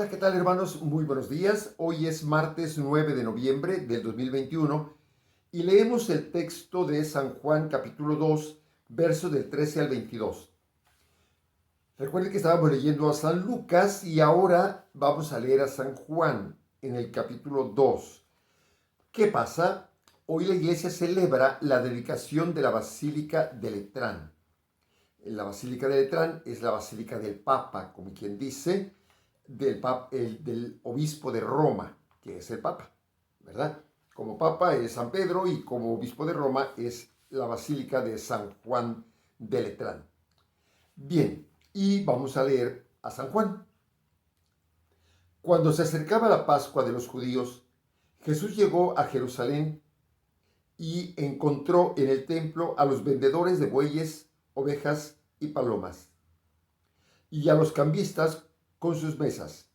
Hola, ¿qué tal hermanos? Muy buenos días. Hoy es martes 9 de noviembre del 2021 y leemos el texto de San Juan capítulo 2, versos del 13 al 22. Recuerden que estábamos leyendo a San Lucas y ahora vamos a leer a San Juan en el capítulo 2. ¿Qué pasa? Hoy la iglesia celebra la dedicación de la Basílica de Letrán. La Basílica de Letrán es la Basílica del Papa, como quien dice, del obispo de Roma, que es el Papa, ¿verdad? Como Papa es San Pedro y como obispo de Roma es la Basílica de San Juan de Letrán. Bien, y vamos a leer a San Juan. Cuando se acercaba la Pascua de los judíos, Jesús llegó a Jerusalén y encontró en el templo a los vendedores de bueyes, ovejas y palomas, y a los cambistas con sus mesas.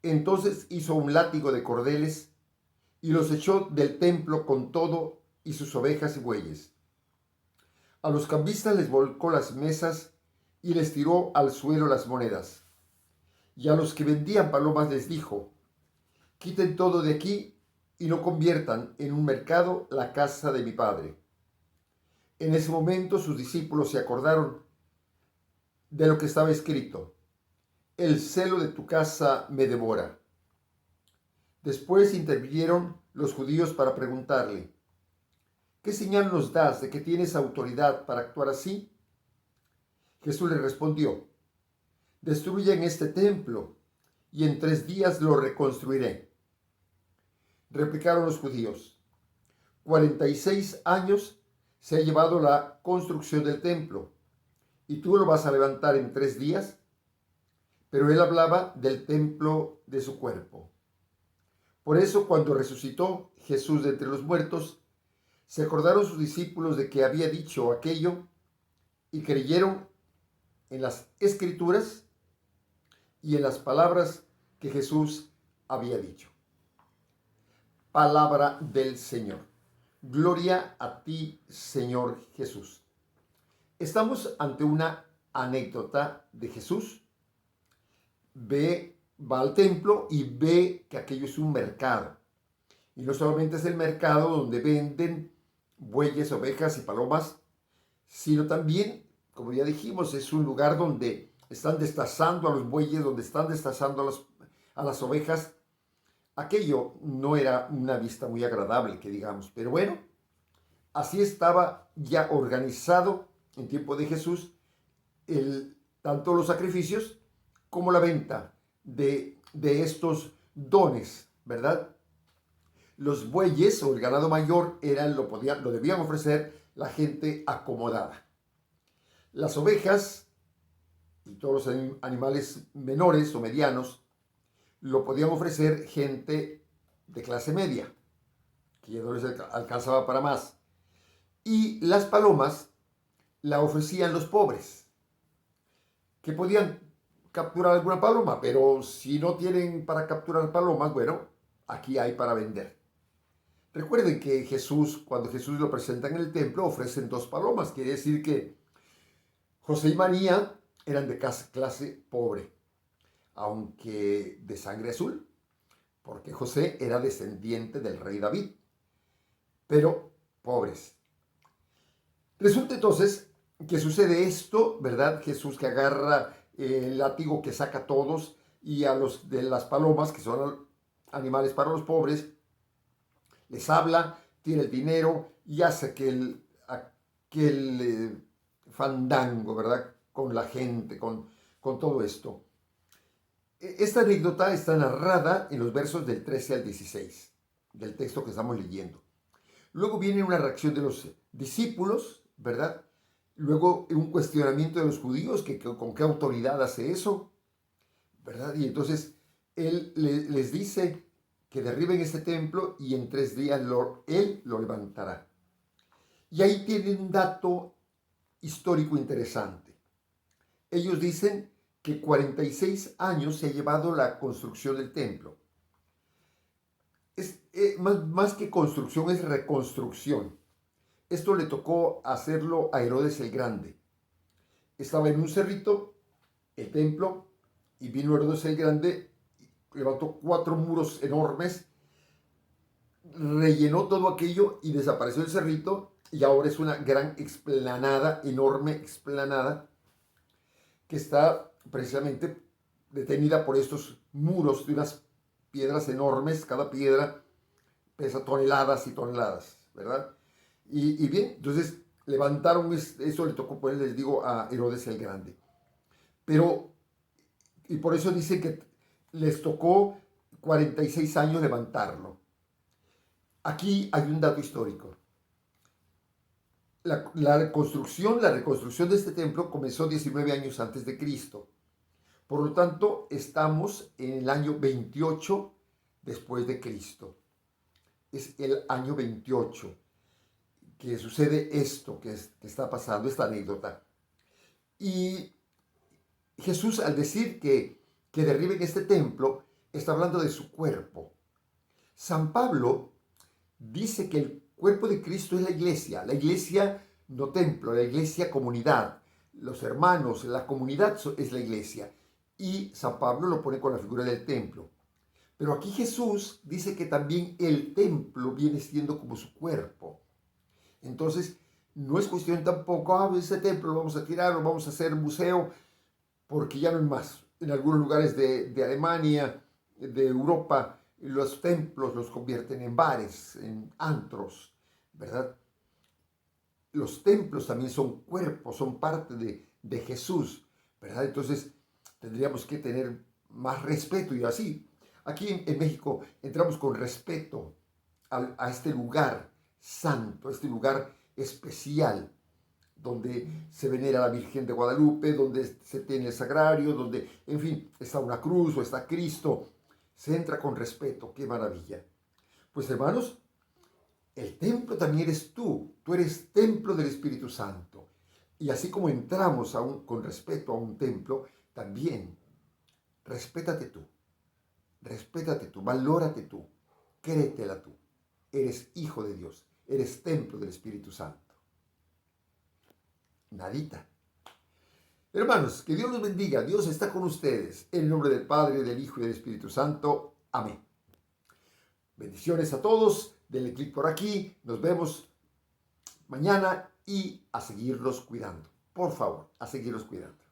Entonces hizo un látigo de cordeles y los echó del templo con todo y sus ovejas y bueyes. A los cambistas les volcó las mesas y les tiró al suelo las monedas. Y a los que vendían palomas les dijo: quiten todo de aquí y no conviertan en un mercado la casa de mi Padre. En ese momento sus discípulos se acordaron de lo que estaba escrito: el celo de tu casa me devora. Después intervinieron los judíos para preguntarle: ¿qué señal nos das de que tienes autoridad para actuar así? Jesús le respondió: destruyan este templo y en 3 días lo reconstruiré. Replicaron los judíos: 46 años se ha llevado la construcción del templo, ¿y tú lo vas a levantar en 3 días? Pero él hablaba del templo de su cuerpo. Por eso, cuando resucitó Jesús de entre los muertos, se acordaron sus discípulos de que había dicho aquello y creyeron en las escrituras y en las palabras que Jesús había dicho. Palabra del Señor. Gloria a ti, Señor Jesús. Estamos ante una anécdota de Jesús. Va al templo y ve que aquello es un mercado. Y no solamente es el mercado donde venden bueyes, ovejas y palomas, sino también, como ya dijimos, es un lugar donde están destazando a los bueyes, donde están destazando a las ovejas. Aquello no era una vista muy agradable, que digamos, pero bueno, así estaba ya organizado en tiempo de Jesús tanto los sacrificios como la venta de estos dones, ¿verdad? Los bueyes o el ganado mayor lo debían ofrecer la gente acomodada. Las ovejas y todos los animales menores o medianos lo podían ofrecer gente de clase media, que ya no les alcanzaba para más. Y las palomas la ofrecían los pobres, que podían capturar alguna paloma, pero si no tienen para capturar palomas, bueno, aquí hay para vender. Recuerden que cuando Jesús lo presenta en el templo, ofrecen 2 palomas. Quiere decir que José y María eran de clase pobre, aunque de sangre azul, porque José era descendiente del rey David, pero pobres. Resulta entonces que sucede esto, ¿verdad? Jesús que agarra el látigo que saca a todos y a los de las palomas, que son animales para los pobres, les habla, tiene el dinero y hace aquel fandango, ¿verdad? Con la gente, con todo esto. Esta anécdota está narrada en los versos del 13 al 16 del texto que estamos leyendo. Luego viene una reacción de los discípulos, ¿verdad? Luego un cuestionamiento de los judíos, con qué autoridad hace eso, ¿verdad? Y entonces él les dice que derriben este templo y en 3 días él lo levantará. Y ahí tienen un dato histórico interesante. Ellos dicen que 46 años se ha llevado la construcción del templo. Más que construcción, es reconstrucción. Esto le tocó hacerlo a Herodes el Grande. Estaba en un cerrito, el templo, y vino Herodes el Grande levantó 4 muros enormes, rellenó todo aquello y desapareció el cerrito y ahora es una gran explanada, enorme explanada, que está precisamente detenida por estos muros de unas piedras enormes. Cada piedra pesa toneladas y toneladas, ¿verdad? Y bien, entonces levantaron, eso le tocó, pues les digo, a Herodes el Grande. Pero, y por eso dice que les tocó 46 años levantarlo. Aquí hay un dato histórico. La reconstrucción de este templo comenzó 19 años antes de Cristo. Por lo tanto, estamos en el año 28 después de Cristo. Es el año 28 que sucede esto que está pasando, esta anécdota. Y Jesús, al decir que derriben este templo, está hablando de su cuerpo. San Pablo dice que el cuerpo de Cristo es la iglesia no templo, la iglesia comunidad, los hermanos, la comunidad es la iglesia. Y San Pablo lo pone con la figura del templo. Pero aquí Jesús dice que también el templo viene siendo como su cuerpo. Entonces, no es cuestión tampoco, ese templo lo vamos a tirar, lo vamos a hacer museo, porque ya no hay más. En algunos lugares de Alemania, de Europa, los templos los convierten en bares, en antros, ¿verdad? Los templos también son cuerpos, son parte de Jesús, ¿verdad? Entonces tendríamos que tener más respeto y así. Aquí en México entramos con respeto a este lugar santo, a este lugar especial, donde se venera a la Virgen de Guadalupe, donde se tiene el sagrario, donde, en fin, está una cruz o está Cristo. Se entra con respeto, qué maravilla. Pues hermanos, el templo también eres tú eres templo del Espíritu Santo. Y así como entramos con respeto a un templo, también respétate tú, valórate tú, créetela tú. Eres hijo de Dios, eres templo del Espíritu Santo. Nadita. Hermanos, que Dios los bendiga. Dios está con ustedes. En el nombre del Padre, del Hijo y del Espíritu Santo. Amén. Bendiciones a todos. Denle clic por aquí. Nos vemos mañana y a seguirlos cuidando. Por favor, a seguirlos cuidando.